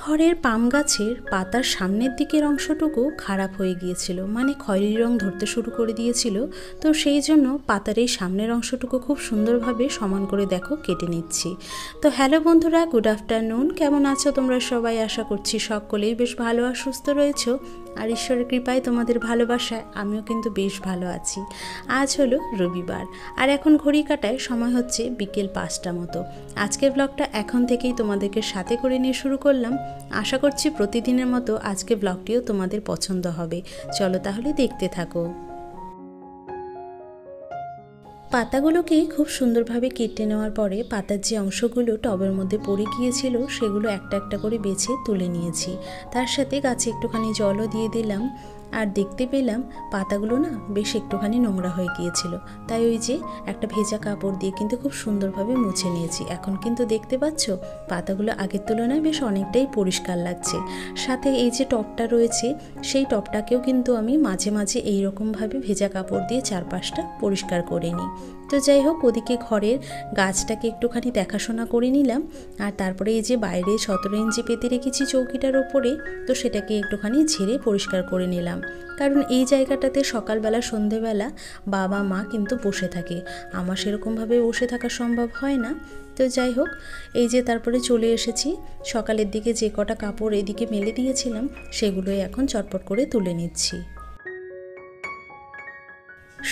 ঘরের পাম গাছের পাতার সামনের দিকের অংশটুকু খারাপ হয়ে গিয়েছিল, মানে খয়েরি রং ধরতে শুরু করে দিয়েছিল। তো সেই জন্য পাতার এই সামনের অংশটুকু খুব সুন্দরভাবে সমান করে দেখো কেটে নিচ্ছি। তো হ্যালো বন্ধুরা, গুড আফটারনুন। কেমন আছো তোমরা সবাই? আশা করছি সকলেই বেশ ভালো আর সুস্থ রয়েছো, আর ঈশ্বরের কৃপায় তোমাদের ভালোবাসায় আমিও কিন্তু বেশ ভালো আছি। আজ হলো রবিবার, আর এখন ঘড়ি কাটায় সময় হচ্ছে বিকেল 5টা মতো। আজকের ব্লগটা এখন থেকেই তোমাদেরকে সাথে করে নিয়ে শুরু করলাম। আশা করছি প্রতিদিনের মতো আজকে ব্লগটিও তোমাদের পছন্দ হবে। চলো তাহলে দেখতে থাকো। পাতাগুলোকে খুব সুন্দরভাবে কেটে নেওয়ার পরে পাতার যে অংশগুলো টবের মধ্যে পড়ে গিয়েছিল সেগুলো একটা একটা করে বেছে তুলে নিয়েছি। তার সাথে গাছে একটুখানি জলও দিয়ে দিলাম। আর দেখতে পেলাম পাতাগুলো না বেশ একটুখানি নোংরা হয়ে গিয়েছিল, তাই ওই যে একটা ভেজা কাপড় দিয়ে কিন্তু খুব সুন্দরভাবে মুছে নিয়েছি। এখন কিন্তু দেখতে পাচ্ছ পাতাগুলো আগের তুলনায় বেশ অনেকটাই পরিষ্কার লাগছে। সাথে এই যে টবটা রয়েছে সেই টবটাকেও কিন্তু আমি মাঝে মাঝে এইরকমভাবে ভেজা কাপড় দিয়ে চারপাশটা পরিষ্কার করে নিই। তো যাই হোক, ওদিকে ঘরের গাছটাকে একটুখানি দেখাশোনা করে নিলাম। আর তারপরে এই যে বাইরে 17 ইঞ্চি পেতে রেখেছি চৌকিটার ওপরে, তো সেটাকে একটুখানি ঝেড়ে পরিষ্কার করে নিলাম। কারণ এই জায়গাটাতে সকালবেলা সন্ধেবেলা বাবা মা কিন্তু বসে থাকে, আমার সেরকমভাবে বসে থাকা সম্ভব হয় না। তো যাই হোক, এই যে তারপরে চলে এসেছি। সকালের দিকে যে কটা কাপড় এদিকে মেলে দিয়েছিলাম সেগুলোই এখন চটপট করে তুলে নিচ্ছি।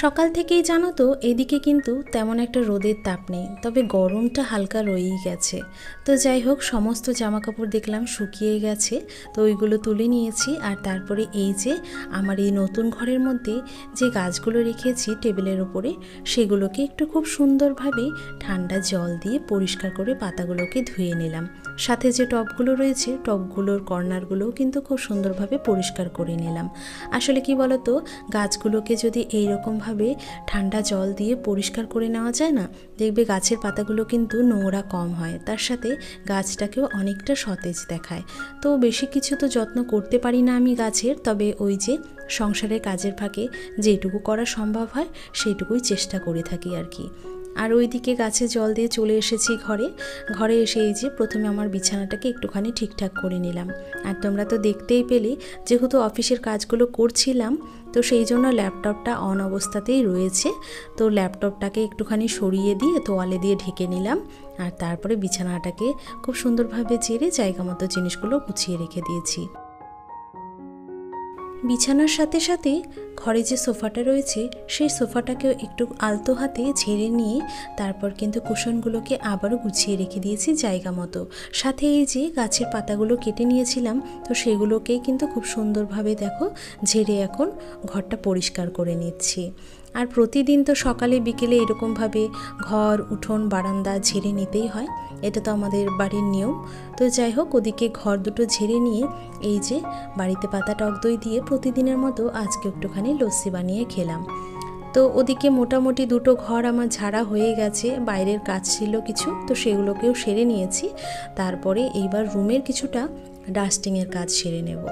সকাল থেকেই জানো তো এদিকে কিন্তু তেমন একটা রোদের তাপ নেই, তবে গরমটা হালকা রয়েই গেছে। তো যাই হোক, সমস্ত জামা কাপড় দেখলাম শুকিয়ে গেছে, তো ওইগুলো তুলে নিয়েছি। আর তারপরে এই যে আমার এই নতুন ঘরের মধ্যে যে গাছগুলো রেখেছি টেবিলের ওপরে, সেগুলোকে একটু খুব সুন্দরভাবে ঠান্ডা জল দিয়ে পরিষ্কার করে পাতাগুলোকে ধুয়ে নিলাম। সাথে যে টবগুলো রয়েছে টবগুলোর কর্নারগুলোও কিন্তু খুব সুন্দরভাবে পরিষ্কার করে নিলাম। আসলে কি বলতো, গাছগুলোকে যদি এইরকম ভাবে ঠান্ডা জল দিয়ে পরিষ্কার করে নেওয়া যায় না, দেখবে গাছের পাতাগুলো কিন্তু নোংরা কম হয়, তার সাথে গাছটাকেও অনেকটা সতেজ দেখায়। তো বেশি কিছু তো যত্ন করতে পারি না আমি গাছের, তবে ওই যে সংসারের কাজের ফাঁকে যেটুকু করা সম্ভব হয় সেইটুকুই চেষ্টা করে থাকি আর কি। আর ওইদিকে গাছে জল দিয়ে চলে এসেছি ঘরে এসে এই যে প্রথমে আমার বিছানাটাকে একটুখানি ঠিকঠাক করে নিলাম। আর তোমরা তো দেখতেই পেলে, যেহেতু অফিসের কাজগুলো করছিলাম তো সেই জন্য ল্যাপটপটা অন অবস্থাতেই রয়েছে। তো ল্যাপটপটাকে একটুখানি সরিয়ে দিয়ে তোয়ালে দিয়ে ঢেকে নিলাম। আর তারপরে বিছানাটাকে খুব সুন্দরভাবে ঝেড়ে জায়গা মতো জিনিসগুলো গুছিয়ে রেখে দিয়েছি। বিছানার সাথে সাথে ঘরে যে সোফাটা রয়েছে সেই সোফাটাকেও একটু আলতো হাতে ঝেড়ে নিয়ে তারপর কিন্তু কুশনগুলোকে আবারও গুছিয়ে রেখে দিয়েছি জায়গা মতো। সাথে এই যে গাছের পাতাগুলো কেটে নিয়েছিলাম, তো সেগুলোকেই কিন্তু খুব সুন্দরভাবে দেখো ঝেড়ে এখন ঘরটা পরিষ্কার করে নিচ্ছি। আর প্রতিদিন তো সকালে বিকেলে এরকমভাবে ঘর উঠোন বারান্দা ঝেড়ে নিতেই হয়, এটা তো আমাদের বাড়ির নিয়ম। তো যাই হোক, ওদিকে ঘর দুটো ঝেড়ে নিয়ে এই যে বাড়িতে পাতা টক দই দিয়ে প্রতিদিনের মতো আজকে একটুখানি লস্যি বানিয়ে খেলাম। তো ওদিকে মোটামুটি দুটো ঘর আমার ঝাড়া হয়ে গেছে, বাইরের কাজ ছিল কিছু, তো সেগুলোকেও সেরে নিয়েছি। তারপরে এইবার রুমের কিছুটা ডাস্টিংয়ের কাজ সেরে নেব।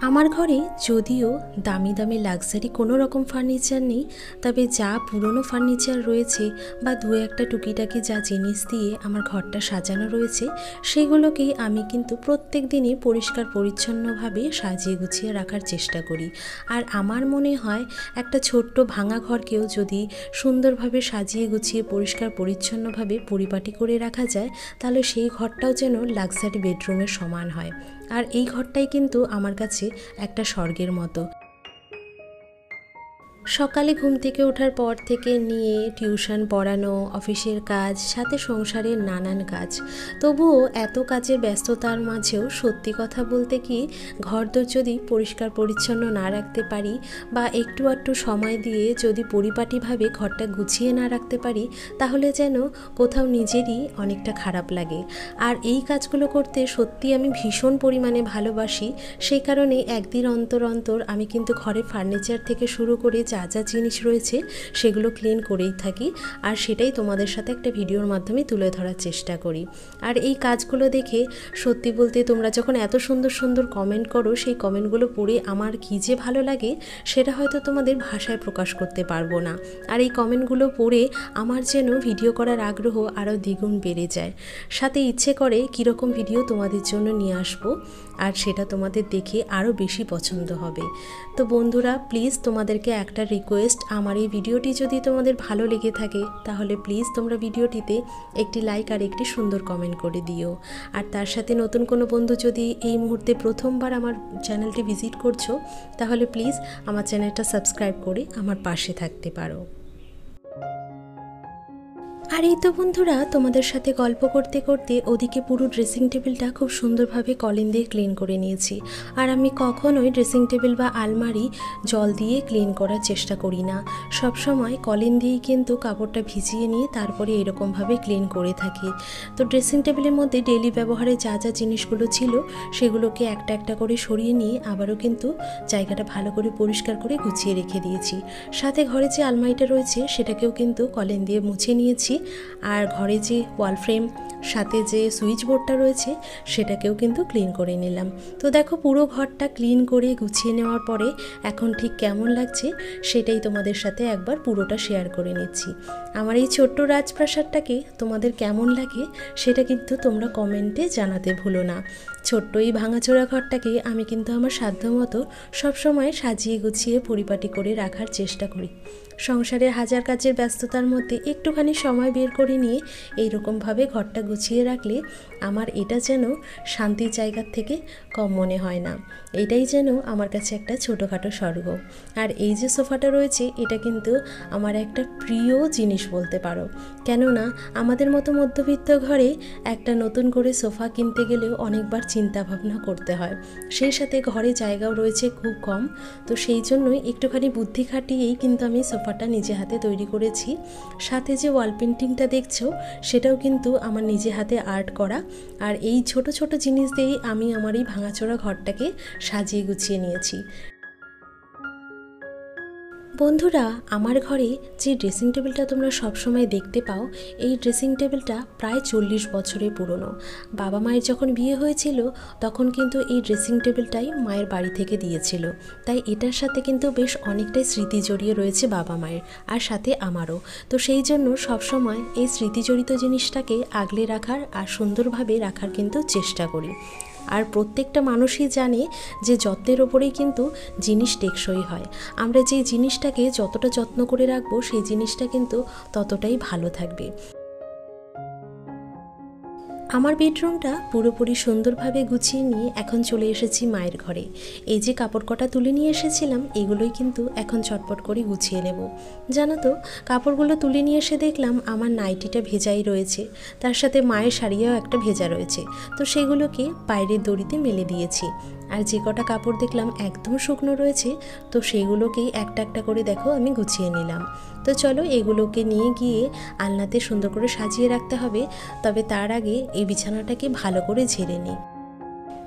আমার ঘরে যদিও দামি দামি লাক্সারি কোনো রকম ফার্নিচার নেই, তবে যা পুরনো ফার্নিচার রয়েছে বা দু একটা টুকিটাকি যা জিনিস দিয়ে আমার ঘরটা সাজানো রয়েছে সেগুলোকেই আমি কিন্তু প্রত্যেক দিনই পরিষ্কার পরিচ্ছন্নভাবে সাজিয়ে গুছিয়ে রাখার চেষ্টা করি। আর আমার মনে হয় একটা ছোট্ট ভাঙা ঘরকেও যদি সুন্দরভাবে সাজিয়ে গুছিয়ে পরিষ্কার পরিচ্ছন্নভাবে পরিপাটি করে রাখা যায়, তাহলে সেই ঘরটাও যেন লাক্সারি বেডরুমের সমান হয়। আর এই ঘরটাই কিন্তু আমার কাছে একটা স্বর্গের মতো। সকালে ঘুম থেকে ওঠার পর থেকে নিয়ে টিউশন পড়ানো, অফিসের কাজ, সাথে সংসারের নানান কাজ, তবুও এত কাজের ব্যস্ততার মাঝেও সত্যি কথা বলতে কি, ঘরদোর যদি পরিষ্কার পরিচ্ছন্ন না রাখতে পারি বা একটু আধটু সময় দিয়ে যদি পরিপাটিভাবে ঘরটা গুছিয়ে না রাখতে পারি, তাহলে যেন কোথাও নিজেরই অনেকটা খারাপ লাগে। আর এই কাজগুলো করতে সত্যি আমি ভীষণ পরিমাণে ভালোবাসি, সেই কারণে একদিন অন্তর অন্তর আমি কিন্তু ঘরের ফার্নিচার থেকে শুরু করে যা যা জিনিস রয়েছে সেগুলো ক্লিন করেই থাকি, আর সেটাই তোমাদের সাথে একটা ভিডিওর মাধ্যমে তুলে ধরার চেষ্টা করি। আর এই কাজগুলো দেখে সত্যি বলতে তোমরা যখন এত সুন্দর সুন্দর কমেন্ট করো, সেই কমেন্টগুলো পড়ে আমার কী যে ভালো লাগে সেটা হয়তো তোমাদের ভাষায় প্রকাশ করতে পারবো না। আর এই কমেন্টগুলো পড়ে আমার যেন ভিডিও করার আগ্রহ আরও দ্বিগুণ বেড়ে যায়, সাথে ইচ্ছে করে কীরকম ভিডিও তোমাদের জন্য নিয়ে আসবো, আর সেটা তোমাদের দেখে আরও বেশি পছন্দ হবে। তো বন্ধুরা, প্লিজ তোমাদেরকে একটা রিকোয়েস্ট, আমার এই ভিডিওটি যদি তোমাদের ভালো লেগে থাকে তাহলে প্লিজ তোমরা ভিডিওটিতে একটি লাইক আর একটি সুন্দর কমেন্ট করে দিও। আর তার সাথে নতুন কোনো বন্ধু যদি এই মুহূর্তে প্রথমবার আমার চ্যানেলটি ভিজিট করছো তাহলে প্লিজ আমার চ্যানেলটা সাবস্ক্রাইব করে আমার পাশে থাকতে পারো। আর এই তো বন্ধুরা, তোমাদের সাথে গল্প করতে করতে ওদিকে পুরো ড্রেসিং টেবিলটা খুব সুন্দরভাবে কলিন দিয়ে ক্লিন করে নিয়েছি। আর আমি কখনোই ড্রেসিং টেবিল বা আলমারি জল দিয়ে ক্লিন করার চেষ্টা করি না, সব সময় কলিন দিয়েই কিন্তু কাপড়টা ভিজিয়ে নিয়ে তারপরে এরকমভাবে ক্লিন করে থাকি। তো ড্রেসিং টেবিলের মধ্যে ডেইলি ব্যবহারে যা যা জিনিসগুলো ছিল সেগুলোকে একটা একটা করে সরিয়ে নিয়ে আবারও কিন্তু জায়গাটা ভালো করে পরিষ্কার করে গুছিয়ে রেখে দিয়েছি। সাথে ঘরে যে আলমারিটা রয়েছে সেটাকেও কিন্তু কলিন দিয়ে মুছে নিয়েছি। আর ঘরে যে ওয়াল ফ্রেম সাথে যে সুইচ বোর্ডটা রয়েছে সেটাকেও কিন্তু ক্লিন করে নিলাম। তো দেখো, পুরো ঘরটা ক্লিন করে গুছিয়ে নেওয়ার পরে এখন ঠিক কেমন লাগছে সেটাই তোমাদের সাথে একবার পুরোটা শেয়ার করে নিচ্ছি। আমার এই ছোট্ট রাজপ্রাসাদটাকে তোমাদের কেমন লাগে সেটা কিন্তু তোমরা কমেন্টে জানাতে ভুলো না। ছোট্ট এই ভাঙাচোরা ঘরটাকে আমি কিন্তু আমার সাধ্যমতো সবসময় সাজিয়ে গুছিয়ে পরিপাটি করে রাখার চেষ্টা করি। সংসারের হাজার কাজের ব্যস্ততার মধ্যে একটুখানি সময় বের করে নিয়ে এইরকমভাবে ঘরটা গুছিয়ে রাখলে আমার এটা যেন শান্তির জায়গার থেকে কম মনে হয় না। এটাই যেন আমার কাছে একটা ছোটোখাটো স্বর্গ। আর এই যে সোফাটা রয়েছে এটা কিন্তু আমার একটা প্রিয় জিনিস বলতে পারো, কেননা আমাদের মতো মধ্যবিত্ত ঘরে একটা নতুন করে সোফা কিনতে গেলেও অনেকবার চিন্তা ভাবনা করতে হয়, সেই সাথে ঘরে জায়গাও রয়েছে খুব কম। তো সেই জন্যই একটুখানি বুদ্ধি খাটিয়েই কিন্তু আমি সোফাটা নিজে হাতে তৈরি করেছি। সাথে যে ওয়াল পেন্টিংটা দেখছো সেটাও কিন্তু আমার নিজে হাতে আর্ট করা। আর এই ছোট ছোট জিনিস দিয়েই আমি আমার এই ভাঙাচোরা ঘরটাকে সাজিয়ে গুছিয়ে নিয়েছি। বন্ধুরা, আমার ঘরে যে ড্রেসিং টেবিলটা তোমরা সবসময় দেখতে পাও, এই ড্রেসিং টেবিলটা প্রায় 40 বছরের পুরনো। বাবা মায়ের যখন বিয়ে হয়েছিল তখন কিন্তু এই ড্রেসিং টেবিলটাই মায়ের বাড়ি থেকে দিয়েছিল, তাই এটার সাথে কিন্তু বেশ অনেকটাই স্মৃতি জড়িয়ে রয়েছে বাবা মায়ের, আর সাথে আমারও। তো সেই জন্য সবসময় এই স্মৃতিজড়িত জিনিসটাকে আগলে রাখার আর সুন্দরভাবে রাখার কিন্তু চেষ্টা করি। আর প্রত্যেকটা মানুষই জানে যে যত্নের ওপরেই কিন্তু জিনিস টেকসই হয়। আমরা যে জিনিসটাকে যতটা যত্ন করে রাখবো সেই জিনিসটা কিন্তু ততটাই ভালো থাকবে। আমার বেডরুমটা পুরোপুরি সুন্দরভাবে গুছিয়ে নিয়ে এখন চলে এসেছি মায়ের ঘরে। এই যে কাপড় কটা তুলে নিয়ে এসেছিলাম এগুলোই কিন্তু এখন চটপট করে গুছিয়ে নেব। জানো তো, কাপড়গুলো তুলে নিয়ে এসে দেখলাম আমার নাইটিটা ভেজাই রয়েছে, তার সাথে মায়ের শাড়িও একটা ভেজা রয়েছে। তো সেগুলোকে বাইরের দড়িতে মেলে দিয়েছি। আর যে কটা কাপড় দেখলাম একদম শুকনো রয়েছে তো সেগুলোকেই একটা একটা করে দেখো আমি গুছিয়ে নিলাম। তো চলো এগুলোকে নিয়ে গিয়ে আলনাতে সুন্দর করে সাজিয়ে রাখতে হবে। তবে তার আগে এই বিছানাটাকে ভালো করে ঝেড়ে নিই।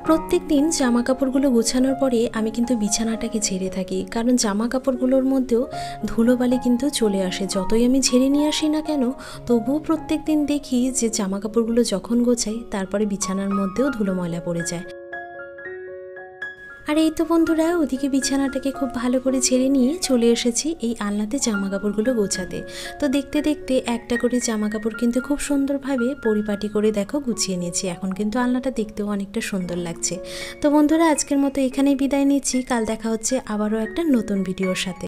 প্রত্যেক দিন জামা কাপড়গুলো গোছানোর পরে আমি কিন্তু বিছানাটাকে ঝেড়ে থাকি, কারণ জামা কাপড়গুলোর মধ্যেও ধুলোবালি কিন্তু চলে আসে। যতই আমি ঝেড়ে নিয়ে আসি না কেন তবুও প্রত্যেক দিন দেখি যে জামা কাপড়গুলো যখন গোছাই তারপরে বিছানার মধ্যেও ধুলো ময়লা পড়ে যায়। আর এই তো বন্ধুরা, ওদিকে বিছানাটাকে খুব ভালো করে ঝেড়ে নিয়ে চলে এসেছি এই আলনাতে জামা কাপড়গুলো গোছাতে। তো দেখতে দেখতে একটা করে জামা কাপড় কিন্তু খুব সুন্দরভাবে পরিপাটি করে দেখো গুছিয়ে নিয়েছি। এখন কিন্তু আলনাটা দেখতেও অনেকটা সুন্দর লাগছে। তো বন্ধুরা, আজকের মতো এখানেই বিদায় নিচ্ছি। কাল দেখা হচ্ছে আবারও একটা নতুন ভিডিওর সাথে।